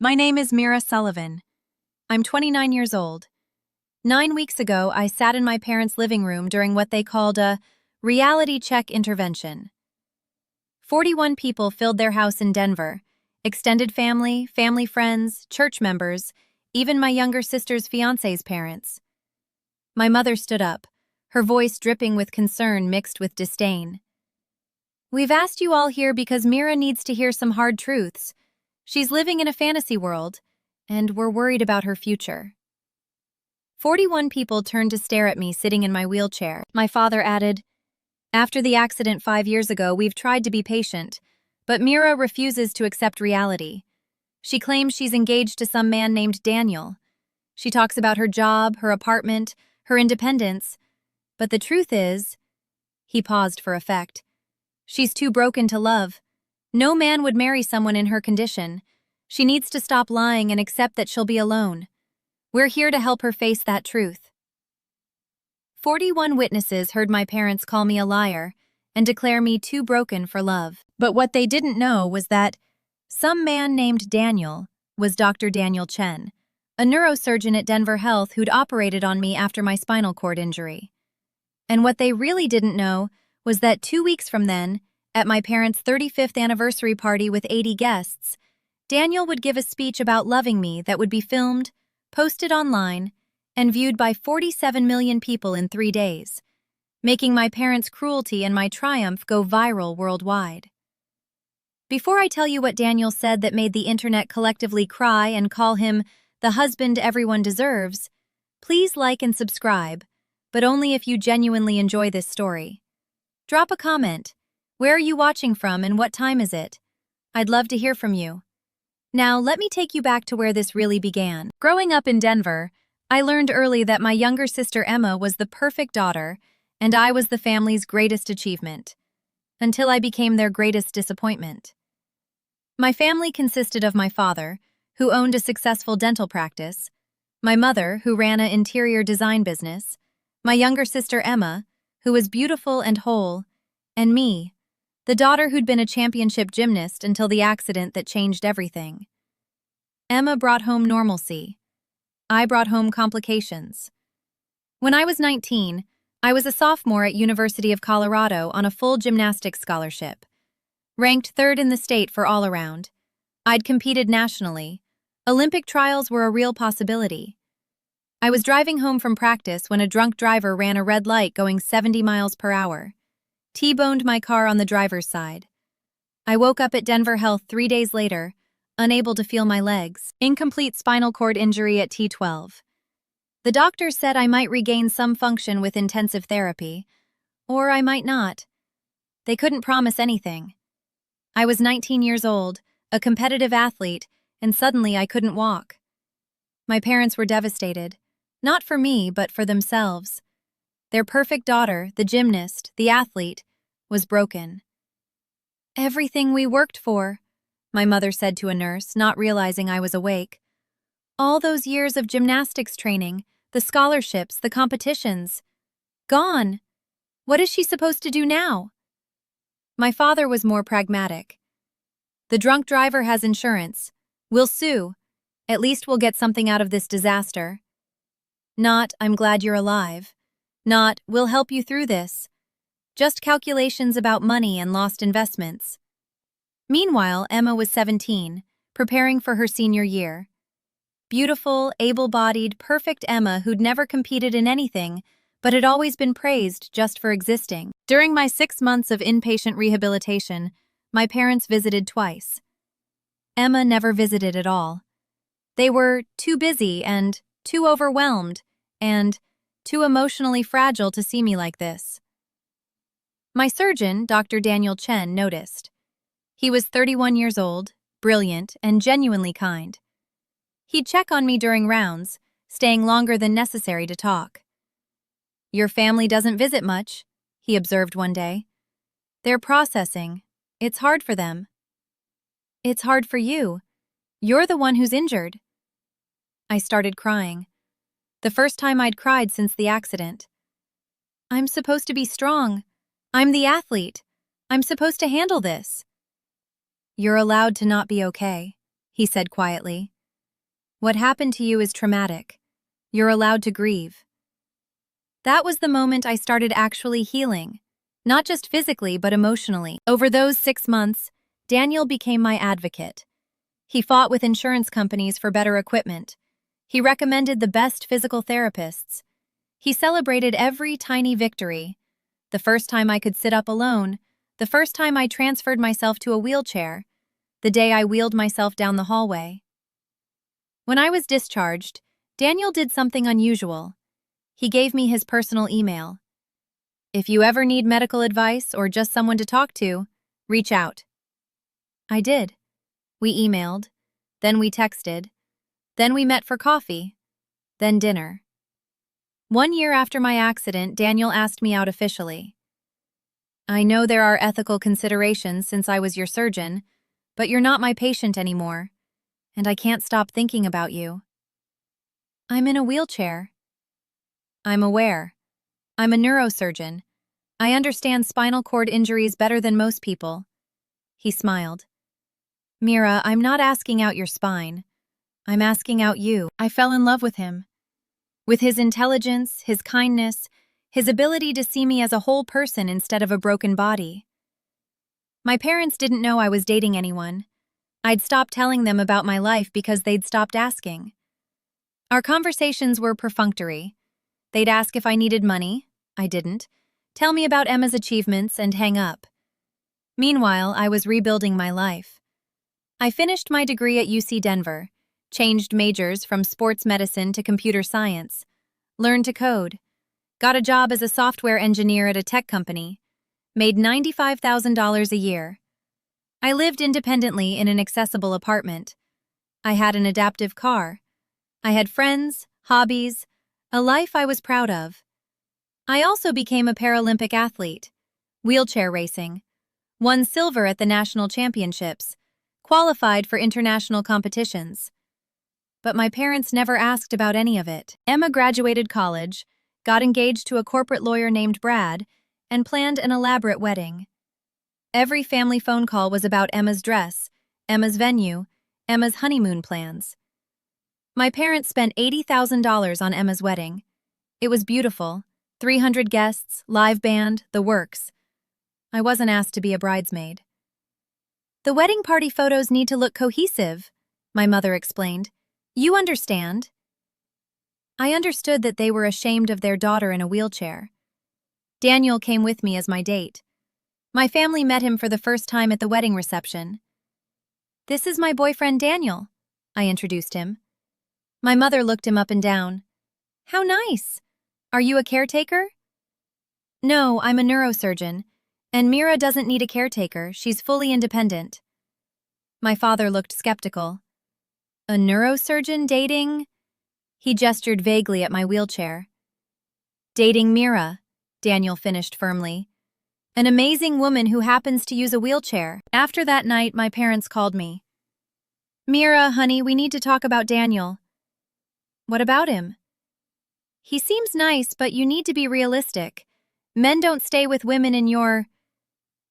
My name is Mira Sullivan. I'm 29 years old. 9 weeks ago, I sat in my parents' living room during what they called a reality check intervention. 41 people filled their house in Denver. Extended family, family friends, church members, even my younger sister's fiancé's parents. My mother stood up, her voice dripping with concern mixed with disdain. "We've asked you all here because Mira needs to hear some hard truths. She's living in a fantasy world, and we're worried about her future." 41 people turned to stare at me sitting in my wheelchair. My father added, "After the accident 5 years ago, we've tried to be patient, but Mira refuses to accept reality. She claims she's engaged to some man named Daniel. She talks about her job, her apartment, her independence, but the truth is," he paused for effect, "she's too broken to love. No man would marry someone in her condition. She needs to stop lying and accept that she'll be alone. We're here to help her face that truth." 41 witnesses heard my parents call me a liar and declare me too broken for love. But what they didn't know was that some man named Daniel was Dr. Daniel Chen, a neurosurgeon at Denver Health who'd operated on me after my spinal cord injury. And what they really didn't know was that 2 weeks from then, at my parents' 35th anniversary party with 80 guests, Daniel would give a speech about loving me that would be filmed, posted online, and viewed by 47 million people in 3 days, making my parents' cruelty and my triumph go viral worldwide. Before I tell you what Daniel said that made the internet collectively cry and call him the husband everyone deserves, please like and subscribe, but only if you genuinely enjoy this story. Drop a comment. Where are you watching from and what time is it? I'd love to hear from you. Now, let me take you back to where this really began. Growing up in Denver, I learned early that my younger sister Emma was the perfect daughter, and I was the family's greatest achievement, until I became their greatest disappointment. My family consisted of my father, who owned a successful dental practice, my mother, who ran an interior design business, my younger sister Emma, who was beautiful and whole, and me, the daughter who'd been a championship gymnast until the accident that changed everything. Emma brought home normalcy. I brought home complications. When I was 19, I was a sophomore at University of Colorado on a full gymnastics scholarship. Ranked 3rd in the state for all-around. I'd competed nationally. Olympic trials were a real possibility. I was driving home from practice when a drunk driver ran a red light going 70 miles per hour. T-boned my car on the driver's side. I woke up at Denver Health 3 days later, unable to feel my legs. Incomplete spinal cord injury at T12. The doctor said I might regain some function with intensive therapy, or I might not. They couldn't promise anything. I was 19 years old, a competitive athlete, and suddenly I couldn't walk. My parents were devastated, not for me, but for themselves. Their perfect daughter, the gymnast, the athlete, was broken. "Everything we worked for," my mother said to a nurse, not realizing I was awake. "All those years of gymnastics training, the scholarships, the competitions. Gone. What is she supposed to do now?" My father was more pragmatic. "The drunk driver has insurance. We'll sue. At least we'll get something out of this disaster." Not, "I'm glad you're alive." Not, "We'll help you through this." Just calculations about money and lost investments. Meanwhile, Emma was 17, preparing for her senior year. Beautiful, able-bodied, perfect Emma who'd never competed in anything, but had always been praised just for existing. During my 6 months of inpatient rehabilitation, my parents visited twice. Emma never visited at all. They were too busy and too overwhelmed and too emotionally fragile to see me like this. My surgeon, Dr. Daniel Chen, noticed. He was 31 years old, brilliant, and genuinely kind. He'd check on me during rounds, staying longer than necessary to talk. "Your family doesn't visit much," he observed one day. "They're processing. It's hard for them." "It's hard for you. You're the one who's injured." I started crying. The first time I'd cried since the accident. "I'm supposed to be strong. I'm the athlete. I'm supposed to handle this." "You're allowed to not be okay," he said quietly. What happened to you is traumatic. You're allowed to grieve. That was the moment I started actually healing, not just physically but emotionally. Over those 6 months, Daniel became my advocate. He fought with insurance companies for better equipment. He recommended the best physical therapists. He celebrated every tiny victory. The first time I could sit up alone, the first time I transferred myself to a wheelchair, the day I wheeled myself down the hallway. When I was discharged, Daniel did something unusual. He gave me his personal email. If you ever need medical advice or just someone to talk to, reach out. I did. We emailed, then we texted, then we met for coffee, then dinner. 1 year after my accident, Daniel asked me out officially. I know there are ethical considerations since I was your surgeon, but you're not my patient anymore, and I can't stop thinking about you. I'm in a wheelchair. I'm aware. I'm a neurosurgeon. I understand spinal cord injuries better than most people. He smiled. Mira, I'm not asking out your spine. I'm asking out you. I fell in love with him. With his intelligence, his kindness, his ability to see me as a whole person instead of a broken body. My parents didn't know I was dating anyone. I'd stopped telling them about my life because they'd stopped asking. Our conversations were perfunctory. They'd ask if I needed money. I didn't. Tell me about Emma's achievements and hang up. Meanwhile, I was rebuilding my life. I finished my degree at UC Denver, changed majors from sports medicine to computer science, learned to code, got a job as a software engineer at a tech company, made $95,000 a year. I lived independently in an accessible apartment. I had an adaptive car. I had friends, hobbies, a life I was proud of. I also became a Paralympic athlete, wheelchair racing, won silver at the national championships, qualified for international competitions. But my parents never asked about any of it. Emma graduated college, got engaged to a corporate lawyer named Brad, and planned an elaborate wedding. Every family phone call was about Emma's dress, Emma's venue, Emma's honeymoon plans. My parents spent $80,000 on Emma's wedding. It was beautiful, 300 guests, live band, the works. I wasn't asked to be a bridesmaid. The wedding party photos need to look cohesive, my mother explained. You understand. I understood that they were ashamed of their daughter in a wheelchair. Daniel came with me as my date. My family met him for the first time at the wedding reception. This is my boyfriend Daniel, I introduced him. My mother looked him up and down. How nice! Are you a caretaker? No, I'm a neurosurgeon, and Mira doesn't need a caretaker, she's fully independent. My father looked skeptical. A neurosurgeon dating? He gestured vaguely at my wheelchair. Dating Mira, Daniel finished firmly. An amazing woman who happens to use a wheelchair. After that night, my parents called me. Mira, honey, we need to talk about Daniel. What about him? He seems nice, but you need to be realistic. Men don't stay with women in your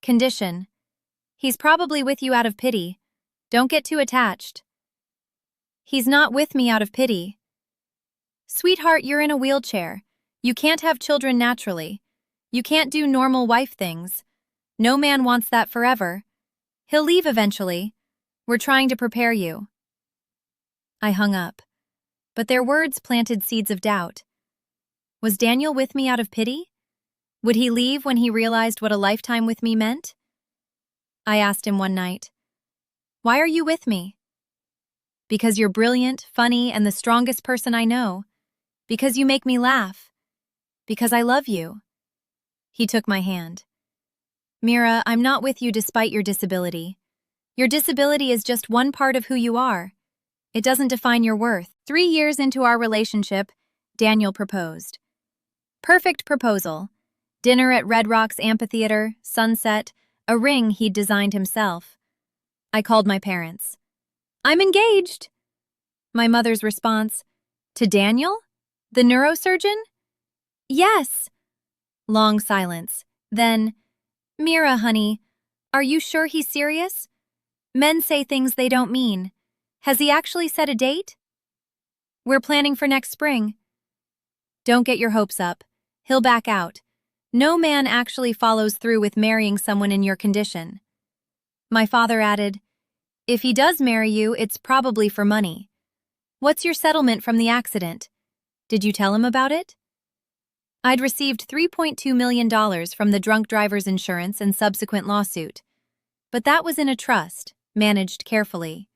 condition. He's probably with you out of pity. Don't get too attached. He's not with me out of pity. Sweetheart, you're in a wheelchair. You can't have children naturally. You can't do normal wife things. No man wants that forever. He'll leave eventually. We're trying to prepare you. I hung up. But their words planted seeds of doubt. Was Daniel with me out of pity? Would he leave when he realized what a lifetime with me meant? I asked him one night, "Why are you with me?" Because you're brilliant, funny, and the strongest person I know. Because you make me laugh. Because I love you. He took my hand. Mira, I'm not with you despite your disability. Your disability is just one part of who you are. It doesn't define your worth. 3 years into our relationship, Daniel proposed. Perfect proposal. Dinner at Red Rocks Amphitheater, sunset, a ring he'd designed himself. I called my parents. I'm engaged! My mother's response, to Daniel? The neurosurgeon? Yes. Long silence. Then, Mira, honey, are you sure he's serious? Men say things they don't mean. Has he actually set a date? We're planning for next spring. Don't get your hopes up. He'll back out. No man actually follows through with marrying someone in your condition. My father added, if he does marry you, it's probably for money. What's your settlement from the accident? Did you tell him about it? I'd received $3.2 million from the drunk driver's insurance and subsequent lawsuit. But that was in a trust, managed carefully.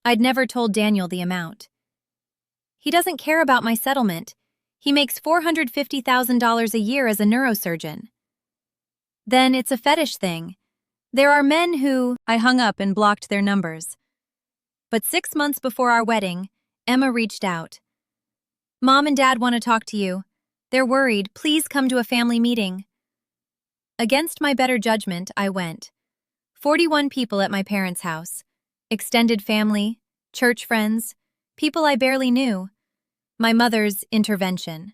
I'd never told Daniel the amount. He doesn't care about my settlement. He makes $450,000 a year as a neurosurgeon. Then it's a fetish thing. There are men who— I hung up and blocked their numbers. But 6 months before our wedding, Emma reached out. Mom and Dad want to talk to you. They're worried. Please come to a family meeting. Against my better judgment, I went. 41 people at my parents' house. Extended family, church friends, people I barely knew. My mother's intervention.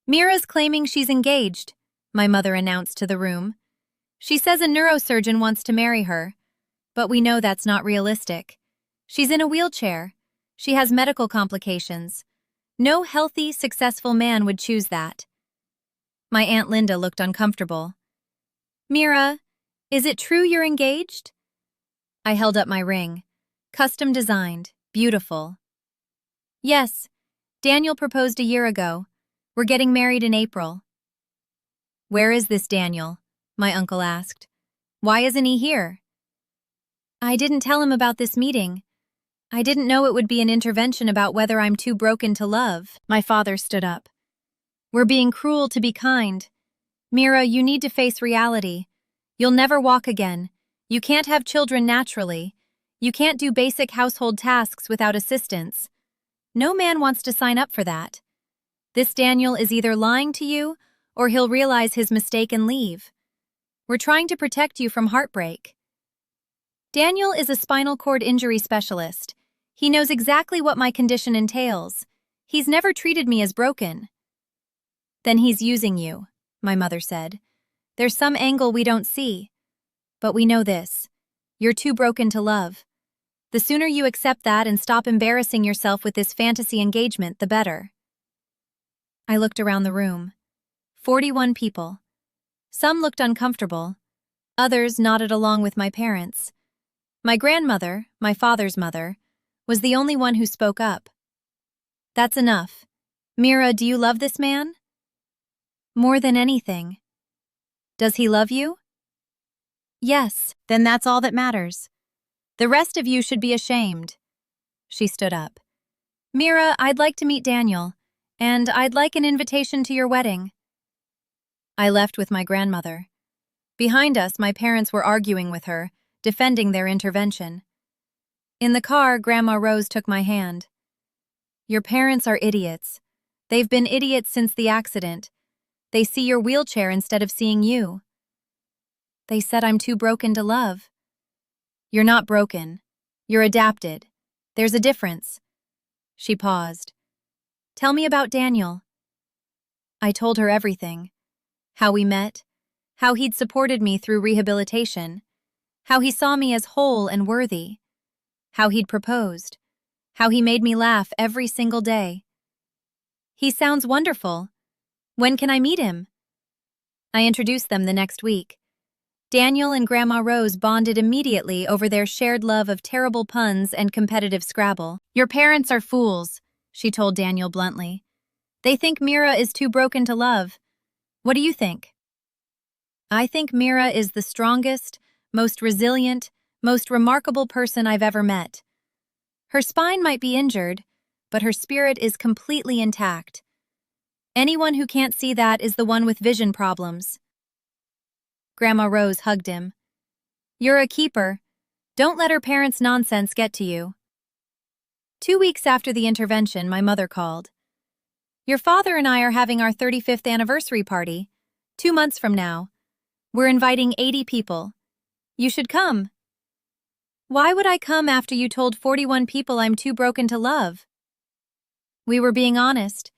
Mira's claiming she's engaged, my mother announced to the room. She says a neurosurgeon wants to marry her, but we know that's not realistic. She's in a wheelchair. She has medical complications. No healthy, successful man would choose that. My Aunt Linda looked uncomfortable. Mira, is it true you're engaged? I held up my ring. Custom designed, beautiful. Yes, Daniel proposed a year ago. We're getting married in April. Where is this Daniel? My uncle asked. Why isn't he here? I didn't tell him about this meeting. I didn't know it would be an intervention about whether I'm too broken to love. My father stood up. We're being cruel to be kind. Mira, you need to face reality. You'll never walk again. You can't have children naturally. You can't do basic household tasks without assistance. No man wants to sign up for that. This Daniel is either lying to you or he'll realize his mistake and leave. We're trying to protect you from heartbreak. Daniel is a spinal cord injury specialist. He knows exactly what my condition entails. He's never treated me as broken. Then he's using you, my mother said. There's some angle we don't see. But we know this. You're too broken to love. The sooner you accept that and stop embarrassing yourself with this fantasy engagement, the better. I looked around the room. 41 people. Some looked uncomfortable. Others nodded along with my parents. My grandmother, my father's mother, was the only one who spoke up. That's enough. Mira, do you love this man? More than anything. Does he love you? Yes, then that's all that matters. The rest of you should be ashamed. She stood up. Mira, I'd like to meet Daniel, and I'd like an invitation to your wedding. I left with my grandmother. Behind us, my parents were arguing with her, defending their intervention. In the car, Grandma Rose took my hand. Your parents are idiots. They've been idiots since the accident. They see your wheelchair instead of seeing you. They said I'm too broken to love. You're not broken. You're adapted. There's a difference. She paused. Tell me about Daniel. I told her everything. How we met, how he'd supported me through rehabilitation, how he saw me as whole and worthy, how he'd proposed, how he made me laugh every single day. He sounds wonderful. When can I meet him? I introduced them the next week. Daniel and Grandma Rose bonded immediately over their shared love of terrible puns and competitive Scrabble. Your parents are fools, she told Daniel bluntly. They think Mira is too broken to love. What do you think? I think Mira is the strongest, most resilient, most remarkable person I've ever met. Her spine might be injured, but her spirit is completely intact. Anyone who can't see that is the one with vision problems. Grandma Rose hugged him. You're a keeper. Don't let her parents' nonsense get to you. 2 weeks after the intervention, my mother called. Your father and I are having our 35th anniversary party, 2 months from now. We're inviting 80 people. You should come. Why would I come after you told 41 people I'm too broken to love? We were being honest,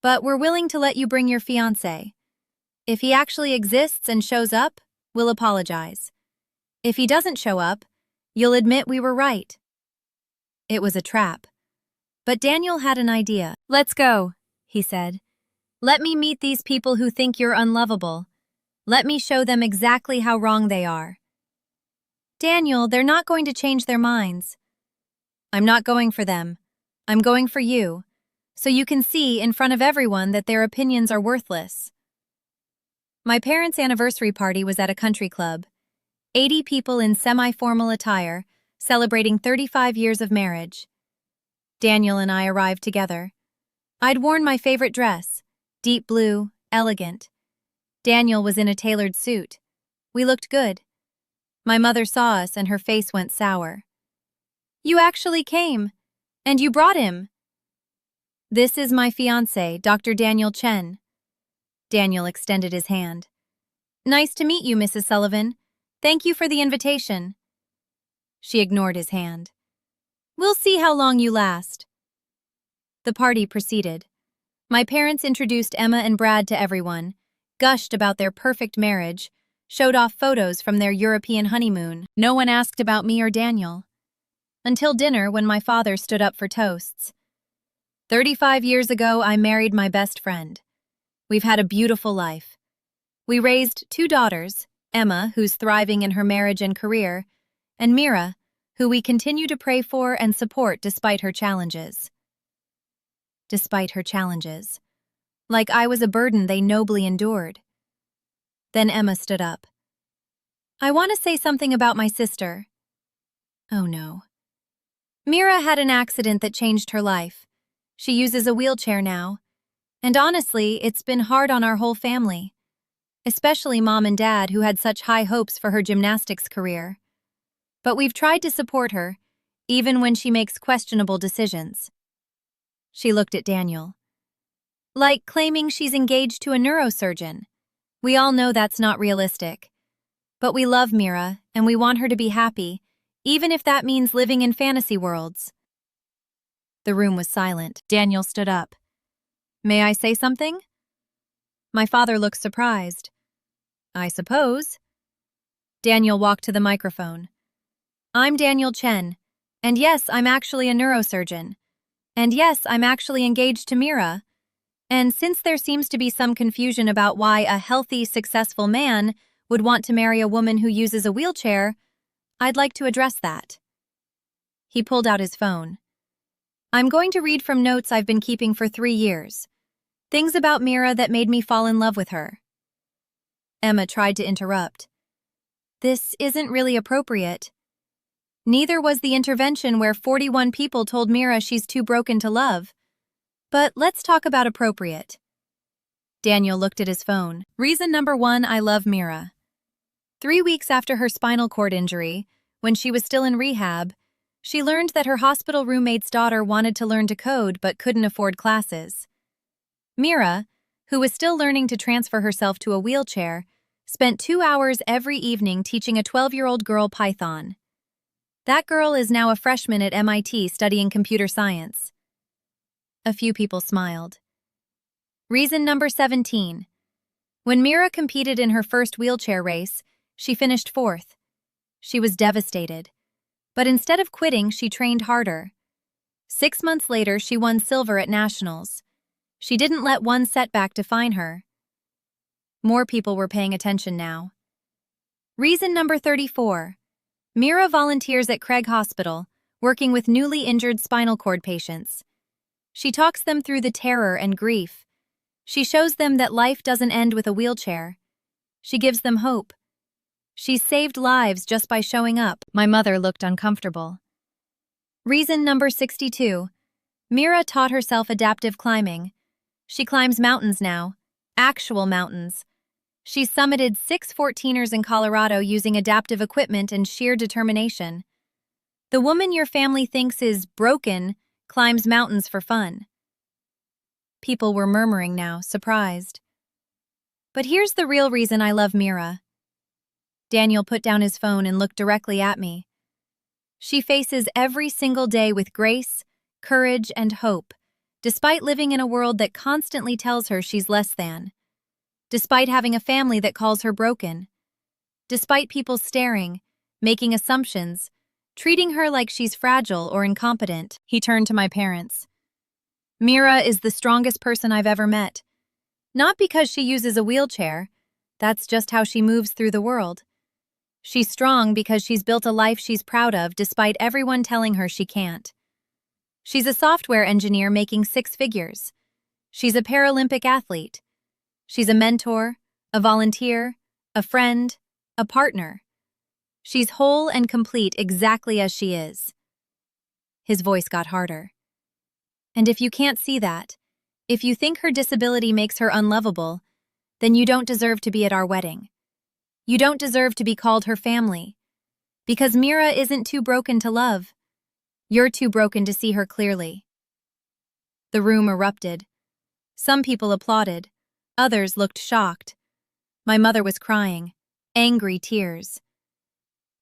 but we're willing to let you bring your fiancé. If he actually exists and shows up, we'll apologize. If he doesn't show up, you'll admit we were right. It was a trap. But Daniel had an idea. "Let's go," he said. "Let me meet these people who think you're unlovable. Let me show them exactly how wrong they are." "Daniel, they're not going to change their minds." "I'm not going for them. I'm going for you, so you can see in front of everyone that their opinions are worthless." My parents' anniversary party was at a country club. 80 people in semi-formal attire, celebrating 35 years of marriage. Daniel and I arrived together. I'd worn my favorite dress, deep blue, elegant. Daniel was in a tailored suit. We looked good. My mother saw us and her face went sour. "You actually came, and you brought him." "This is my fiancé, Dr. Daniel Chen." Daniel extended his hand. "Nice to meet you, Mrs. Sullivan. Thank you for the invitation." She ignored his hand. "We'll see how long you last." The party proceeded. My parents introduced Emma and Brad to everyone, gushed about their perfect marriage, showed off photos from their European honeymoon. No one asked about me or Daniel. Until dinner, when my father stood up for toasts. 35 years ago, I married my best friend. We've had a beautiful life. We raised 2 daughters, Emma, who's thriving in her marriage and career, and Mira, who we continue to pray for and support despite her challenges. Despite her challenges. Like I was a burden they nobly endured. Then Emma stood up. "I want to say something about my sister." Oh no. Mira had an accident that changed her life. She uses a wheelchair now. And honestly, it's been hard on our whole family. Especially Mom and Dad, who had such high hopes for her gymnastics career. But we've tried to support her, even when she makes questionable decisions. She looked at Daniel. "Like claiming she's engaged to a neurosurgeon. We all know that's not realistic. But we love Mira, and we want her to be happy, even if that means living in fantasy worlds." The room was silent. Daniel stood up. "May I say something?" My father looked surprised. "I suppose." Daniel walked to the microphone. "I'm Daniel Chen, and yes, I'm actually a neurosurgeon. And yes, I'm actually engaged to Mira. And since there seems to be some confusion about why a healthy, successful man would want to marry a woman who uses a wheelchair, I'd like to address that." He pulled out his phone. "I'm going to read from notes I've been keeping for 3 years. Things about Mira that made me fall in love with her." Emma tried to interrupt. "This isn't really appropriate." Neither was the intervention where 41 people told Mira she's too broken to love. But let's talk about appropriate. Daniel looked at his phone. "Reason number 1, I love Mira. 3 weeks after her spinal cord injury, when she was still in rehab, she learned that her hospital roommate's daughter wanted to learn to code but couldn't afford classes. Mira, who was still learning to transfer herself to a wheelchair, spent 2 hours every evening teaching a 12-year-old girl Python. That girl is now a freshman at MIT studying computer science." A few people smiled. Reason number 17. When Mira competed in her first wheelchair race, she finished 4th. She was devastated. But instead of quitting, she trained harder. 6 months later, she won silver at nationals. She didn't let one setback define her. More people were paying attention now. Reason number 34. Mira volunteers at Craig Hospital, working with newly injured spinal cord patients. She talks them through the terror and grief. She shows them that life doesn't end with a wheelchair. She gives them hope. She's saved lives just by showing up. My mother looked uncomfortable. Reason number 62. Mira taught herself adaptive climbing. She climbs mountains now. Actual mountains. She's summited 6 14ers in Colorado using adaptive equipment and sheer determination. The woman your family thinks is broken climbs mountains for fun. People were murmuring now, surprised. But here's the real reason I love Mira. Daniel put down his phone and looked directly at me. She faces every single day with grace, courage, and hope, despite living in a world that constantly tells her she's less than. Despite having a family that calls her broken. Despite people staring, making assumptions, treating her like she's fragile or incompetent. He turned to my parents. Mira is the strongest person I've ever met. Not because she uses a wheelchair. That's just how she moves through the world. She's strong because she's built a life she's proud of despite everyone telling her she can't. She's a software engineer making 6 figures. She's a Paralympic athlete. She's a mentor, a volunteer, a friend, a partner. She's whole and complete exactly as she is. His voice got harder. And if you can't see that, if you think her disability makes her unlovable, then you don't deserve to be at our wedding. You don't deserve to be called her family. Because Mira isn't too broken to love. You're too broken to see her clearly. The room erupted. Some people applauded. Others looked shocked. My mother was crying, angry tears.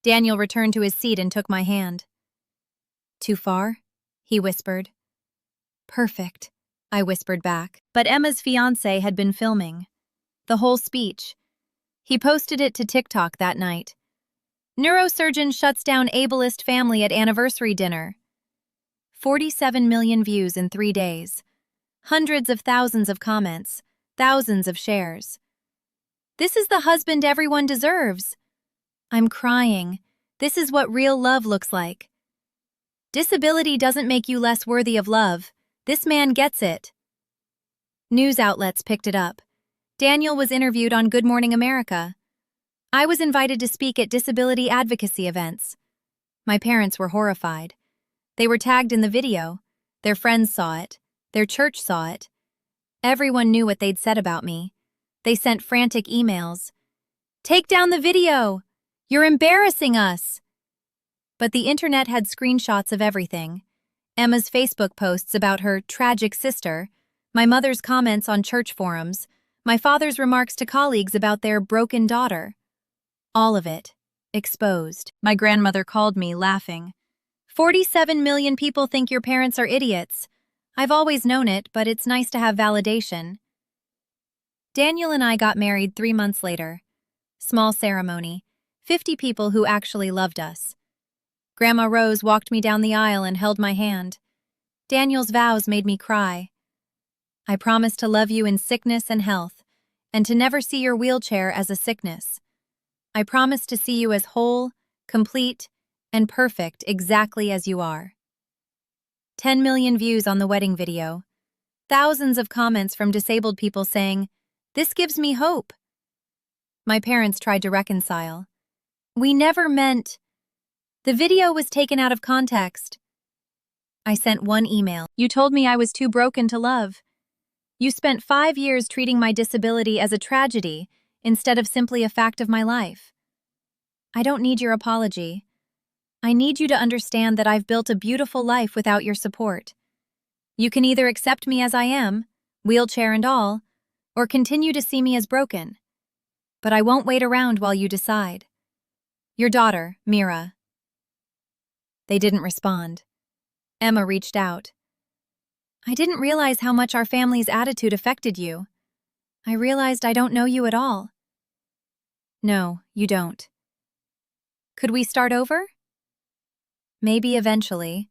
Daniel returned to his seat and took my hand. "Too far?" he whispered. "Perfect," I whispered back. But Emma's fiancé had been filming. The whole speech. He posted it to TikTok that night. Neurosurgeon shuts down ableist family at anniversary dinner. 47 million views in 3 days. Hundreds of thousands of comments. Thousands of shares. This is the husband everyone deserves. I'm crying. This is what real love looks like. Disability doesn't make you less worthy of love. This man gets it. News outlets picked it up. Daniel was interviewed on Good Morning America. I was invited to speak at disability advocacy events. My parents were horrified. They were tagged in the video. Their friends saw it. Their church saw it. Everyone knew what they'd said about me. They sent frantic emails. "Take down the video! You're embarrassing us!" But the internet had screenshots of everything. Emma's Facebook posts about her tragic sister, my mother's comments on church forums, my father's remarks to colleagues about their broken daughter. All of it, exposed. My grandmother called me, laughing. 47 million people think your parents are idiots. I've always known it, but it's nice to have validation. Daniel and I got married 3 months later. Small ceremony. 50 people who actually loved us. Grandma Rose walked me down the aisle and held my hand. Daniel's vows made me cry. I promise to love you in sickness and health, and to never see your wheelchair as a sickness. I promise to see you as whole, complete, and perfect exactly as you are. 10 million views on the wedding video. Thousands of comments from disabled people saying, "This gives me hope." My parents tried to reconcile. "We never meant..." The video was taken out of context. I sent one email. "You told me I was too broken to love. You spent 5 years treating my disability as a tragedy instead of simply a fact of my life. I don't need your apology. I need you to understand that I've built a beautiful life without your support. You can either accept me as I am, wheelchair and all, or continue to see me as broken. But I won't wait around while you decide. Your daughter, Mira." They didn't respond. Emma reached out. "I didn't realize how much our family's attitude affected you. I realized I don't know you at all." "No, you don't. Could we start over?" "Maybe eventually.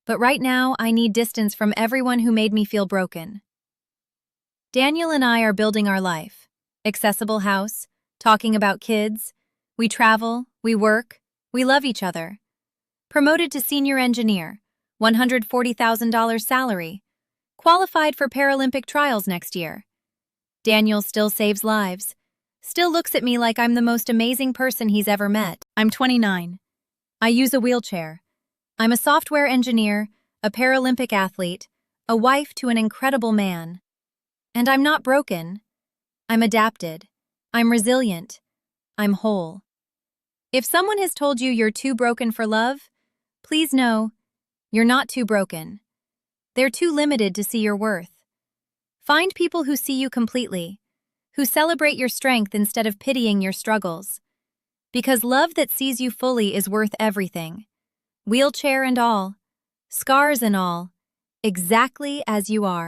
But right now, I need distance from everyone who made me feel broken." Daniel and I are building our life. Accessible house, talking about kids. We travel, we work, we love each other. Promoted to senior engineer, $140,000 salary. Qualified for Paralympic trials next year. Daniel still saves lives. Still looks at me like I'm the most amazing person he's ever met. I'm 29. I use a wheelchair. I'm a software engineer, a Paralympic athlete, a wife to an incredible man. And I'm not broken. I'm adapted. I'm resilient. I'm whole. If someone has told you you're too broken for love, please know you're not too broken. They're too limited to see your worth. Find people who see you completely, who celebrate your strength instead of pitying your struggles. Because love that sees you fully is worth everything. Wheelchair and all, scars and all, exactly as you are.